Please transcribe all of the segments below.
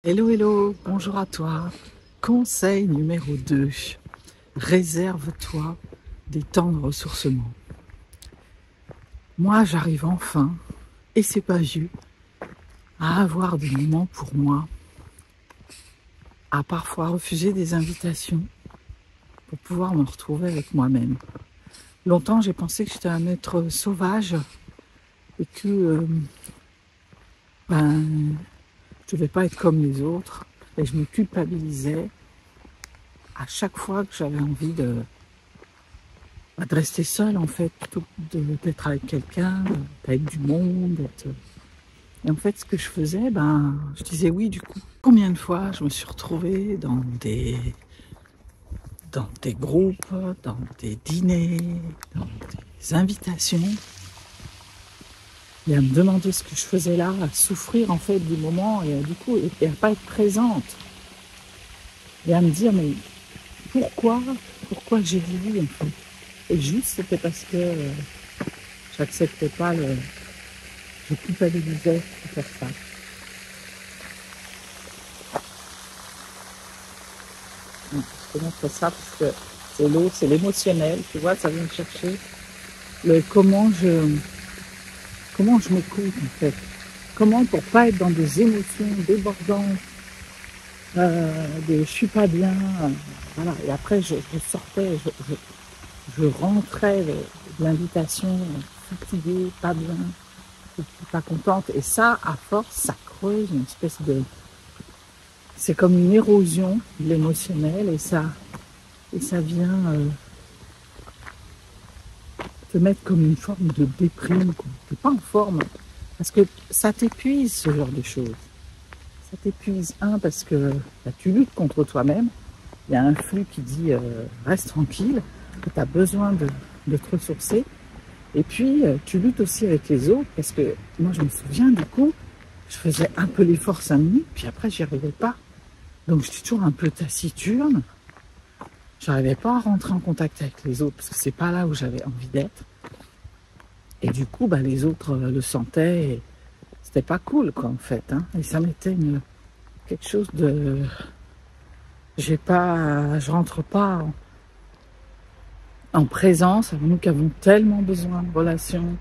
Hello, hello, bonjour à toi. Conseil numéro 2. Réserve-toi des temps de ressourcement. Moi, j'arrive enfin, et c'est pas vieux, à avoir des moments pour moi, à parfois refuser des invitations pour pouvoir me retrouver avec moi-même. Longtemps, j'ai pensé que j'étais un être sauvage et que je devais pas être comme les autres. Et je me culpabilisais à chaque fois que j'avais envie de rester seule en fait, plutôt que d'être avec quelqu'un, d'être du monde. Et en fait, ce que je faisais, je disais oui du coup. Combien de fois je me suis retrouvée dans des groupes, dans des dîners, dans des invitations, et à me demander ce que je faisais là, à souffrir en fait du moment et du coup, et à pas être présente. Et à me dire, mais pourquoi j'ai dit oui en fait. Et juste, c'était parce que j'acceptais pas je culpabilisais de faire ça. Je te montre ça parce que c'est l'autre, c'est l'émotionnel, tu vois, ça vient me chercher comment je m'écoute en fait. Comment pour pas être dans des émotions débordantes, je suis pas bien, voilà. Et après je sortais, je rentrais de l'invitation fatiguée, pas bien, pas contente. Et ça, à force, ça creuse une espèce de... C'est comme une érosion de l'émotionnel et ça vient te mettre comme une forme de déprime. Tu n'es pas en forme parce que ça t'épuise ce genre de choses. Ça t'épuise, parce que tu luttes contre toi-même. Il y a un flux qui dit reste tranquille, que tu as besoin de te ressourcer. Et puis, tu luttes aussi avec les autres parce que moi, je me souviens du coup, je faisais un peu l'effort 5 minutes, puis après, j'y arrivais pas. Donc, j'étais toujours un peu taciturne. J'arrivais pas à rentrer en contact avec les autres parce que c'est pas là où j'avais envie d'être. Et du coup, les autres le sentaient et c'était pas cool, quoi, en fait. Et ça m'était quelque chose de... Je rentre pas en présence, nous qui avons tellement besoin de relations,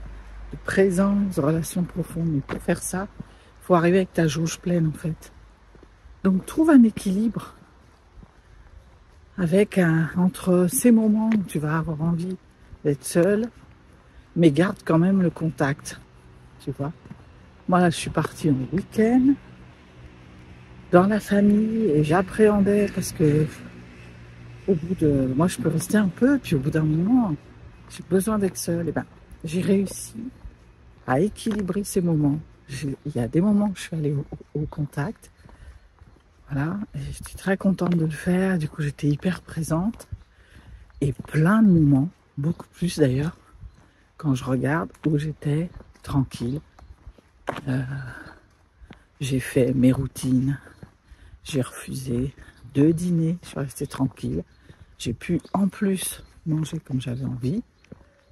de présence, de relations profondes. Mais pour faire ça, il faut arriver avec ta jauge pleine, en fait. Donc, trouve un équilibre entre ces moments où tu vas avoir envie d'être seule, mais garde quand même le contact, tu vois. Moi, là, je suis partie en week-end dans la famille et j'appréhendais parce que moi, je peux rester un peu, puis au bout d'un moment, j'ai besoin d'être seule. Et j'ai réussi à équilibrer ces moments. Il y a des moments où je suis allée au contact, voilà, et j'étais très contente de le faire. Du coup, j'étais hyper présente et plein de moments, beaucoup plus d'ailleurs, quand je regarde où j'étais tranquille. J'ai fait mes routines, j'ai refusé 2 dîners, je suis restée tranquille. J'ai pu en plus manger comme j'avais envie,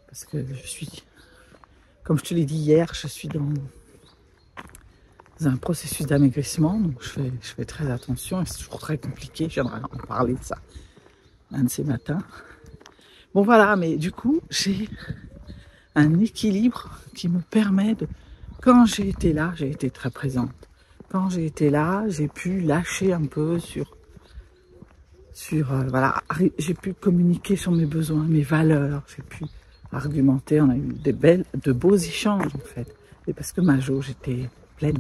parce que comme je te l'ai dit hier, je suis dans un processus d'amaigrissement, donc je fais très attention et c'est toujours très compliqué. Je viendrai en parler de ça un de ces matins. Bon voilà, mais du coup, j'ai un équilibre qui me permet de... Quand j'ai été là, j'ai été très présente. Quand j'ai été là, j'ai pu lâcher un peu voilà, j'ai pu communiquer sur mes besoins, mes valeurs, j'ai pu argumenter, on a eu de beaux échanges en fait. Et parce que ma jauge était pleine.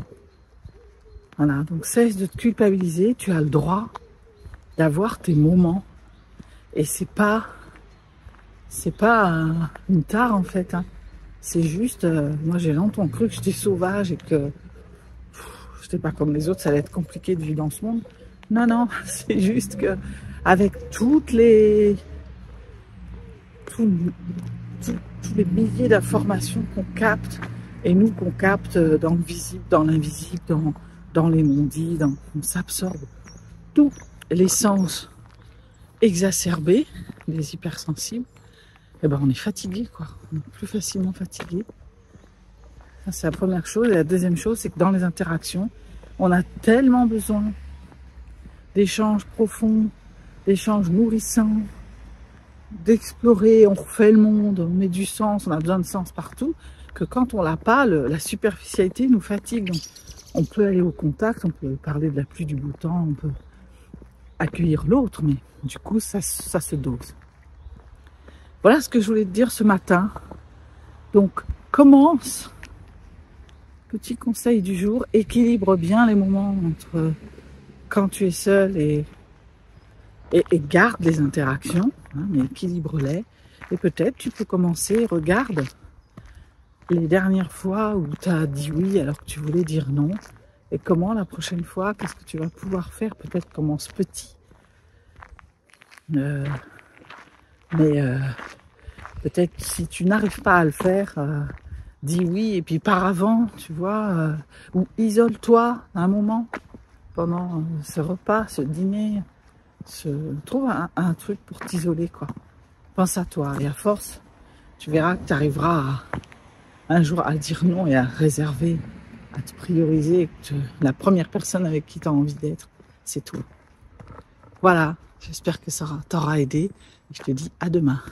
Voilà, donc cesse de te culpabiliser, tu as le droit d'avoir tes moments. Et c'est pas une tare en fait. C'est juste, moi j'ai longtemps cru que j'étais sauvage et que j'étais pas comme les autres, ça allait être compliqué de vivre dans ce monde. Non, non, c'est juste que avec tous les milliers d'informations qu'on capte, et nous qu'on capte dans le visible, dans l'invisible, dans les non-dits, on s'absorbe tous les sens exacerbés, les hypersensibles, et on est fatigué, quoi. On est plus facilement fatigué. Ça, c'est la première chose. Et la deuxième chose, c'est que dans les interactions, On a tellement besoin d'échanges profonds, d'échanges nourrissants, d'explorer, on refait le monde, on met du sens, on a besoin de sens partout, que quand on l'a pas, la superficialité nous fatigue. Donc, on peut aller au contact, on peut parler de la pluie, du beau temps, on peut accueillir l'autre, mais du coup, ça se dose. Voilà ce que je voulais te dire ce matin. Donc, commence, petit conseil du jour, équilibre bien les moments entre quand tu es seul et garde les interactions, hein, mais équilibre-les. Et peut-être tu peux commencer, regarde les dernières fois où tu as dit oui alors que tu voulais dire non. Et comment la prochaine fois, qu'est-ce que tu vas pouvoir faire? Peut-être commence petit. Mais peut-être si tu n'arrives pas à le faire, dis oui et puis par avant, tu vois, ou isole-toi un moment pendant ce repas, ce dîner. Trouve un truc pour t'isoler, quoi. Pense à toi et à force, tu verras que tu arriveras un jour à dire non et à réserver, à te prioriser, que la première personne avec qui tu as envie d'être, c'est toi. Voilà, j'espère que ça t'aura aidé. Je te dis à demain.